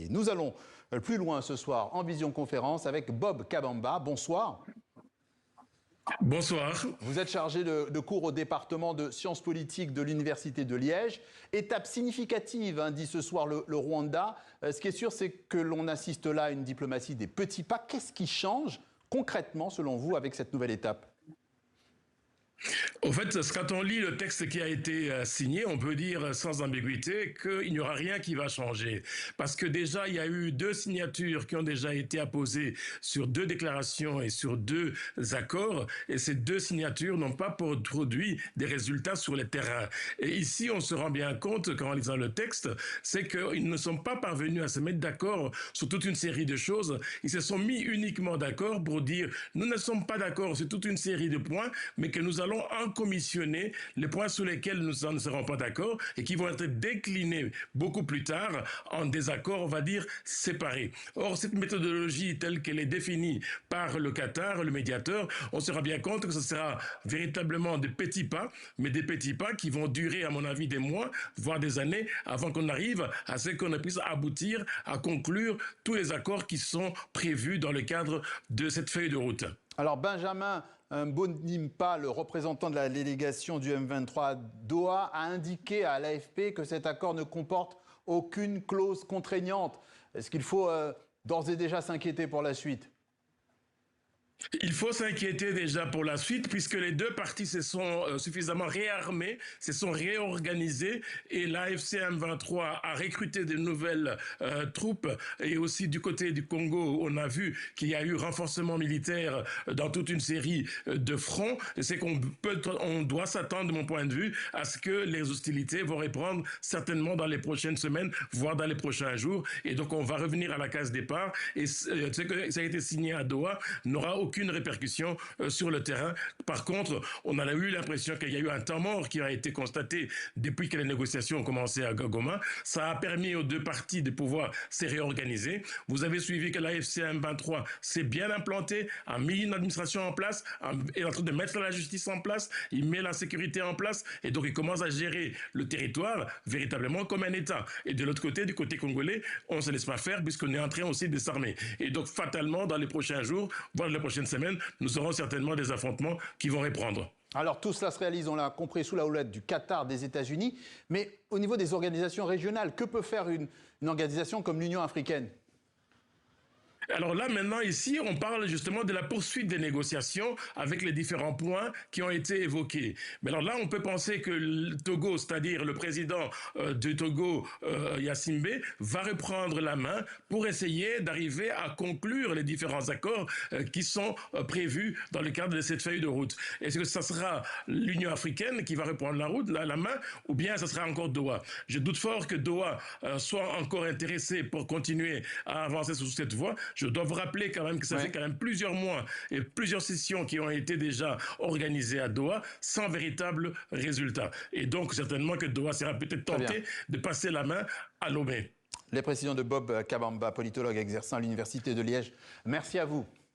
l'Élysée. Nous allons plus loin ce soir en visioconférence avec Bob Kabamba. Bonsoir. Bonsoir. Vous êtes chargé de cours au département de sciences politiques de l'Université de Liège. Étape significative, dit ce soir le Rwanda. Ce qui est sûr, c'est que l'on assiste là à une diplomatie des petits pas. Qu'est-ce qui change concrètement, selon vous, avec cette nouvelle étape ? Au fait, quand on lit le texte qui a été signé, on peut dire sans ambiguïté qu'il n'y aura rien qui va changer. Parce que déjà, il y a eu 2 signatures qui ont déjà été apposées sur 2 déclarations et sur 2 accords. Et ces 2 signatures n'ont pas produit des résultats sur le terrain. Et ici, on se rend bien compte, qu'en lisant le texte, c'est qu'ils ne sont pas parvenus à se mettre d'accord sur toute une série de choses. Ils se sont mis uniquement d'accord pour dire « nous ne sommes pas d'accord sur toute une série de points, mais que nous allons commissionner les points sur lesquels nous ne serons pas d'accord et qui vont être déclinés beaucoup plus tard en désaccords, on va dire, séparés. Or, cette méthodologie telle qu'elle est définie par le Qatar, le médiateur, on se rend bien compte que ce sera véritablement des petits pas, mais des petits pas qui vont durer, à mon avis, des mois, voire des années, avant qu'on arrive à ce qu'on puisse aboutir à conclure tous les accords qui sont prévus dans le cadre de cette feuille de route. Alors Benjamin Mbonimpa, le représentant de la délégation du M23 à Doha, a indiqué à l'AFP que cet accord ne comporte aucune clause contraignante. Est-ce qu'il faut d'ores et déjà s'inquiéter pour la suite ? Il faut s'inquiéter déjà pour la suite, puisque les 2 parties se sont suffisamment réarmées, se sont réorganisées, et l'AFC M23 a recruté de nouvelles troupes, et aussi du côté du Congo, on a vu qu'il y a eu renforcement militaire dans toute une série de fronts. C'est on doit s'attendre, de mon point de vue, à ce que les hostilités vont reprendre certainement dans les prochaines semaines, voire dans les prochains jours, et donc on va revenir à la case départ, et ce que ça a été signé à Doha n'aura aucune répercussion sur le terrain. Par contre, on a eu l'impression qu'il y a eu un temps mort qui a été constaté depuis que les négociations ont commencé à Goma. Ça a permis aux 2 parties de pouvoir se réorganiser. Vous avez suivi que l'AFC M23 s'est bien implanté, a mis une administration en place, est en train de mettre la justice en place, il met la sécurité en place, et donc il commence à gérer le territoire véritablement comme un État. Et de l'autre côté, du côté congolais, on ne se laisse pas faire puisqu'on est en train aussi de s'armer. Et donc fatalement, dans les prochains jours, voire les prochaines semaines, nous aurons certainement des affrontements qui vont reprendre. Alors tout cela se réalise, on l'a compris, sous la houlette du Qatar, des États-Unis. Mais au niveau des organisations régionales, que peut faire une organisation comme l'Union africaine ? Alors là, maintenant, ici, on parle justement de la poursuite des négociations avec les différents points qui ont été évoqués. Mais alors là, on peut penser que le Togo, c'est-à-dire le président du Togo, Yassimbe, va reprendre la main pour essayer d'arriver à conclure les différents accords qui sont prévus dans le cadre de cette feuille de route. Est-ce que ça sera l'Union africaine qui va reprendre la main, ou bien ça sera encore Doha? Je doute fort que Doha soit encore intéressé pour continuer à avancer sur cette voie. Je dois vous rappeler quand même que ça fait quand même plusieurs mois et plusieurs sessions qui ont été déjà organisées à Doha sans véritable résultat. Et donc, certainement que Doha sera peut-être tenté de passer la main à Lomé. Les précisions de Bob Kabamba, politologue exerçant à l'Université de Liège. Merci à vous.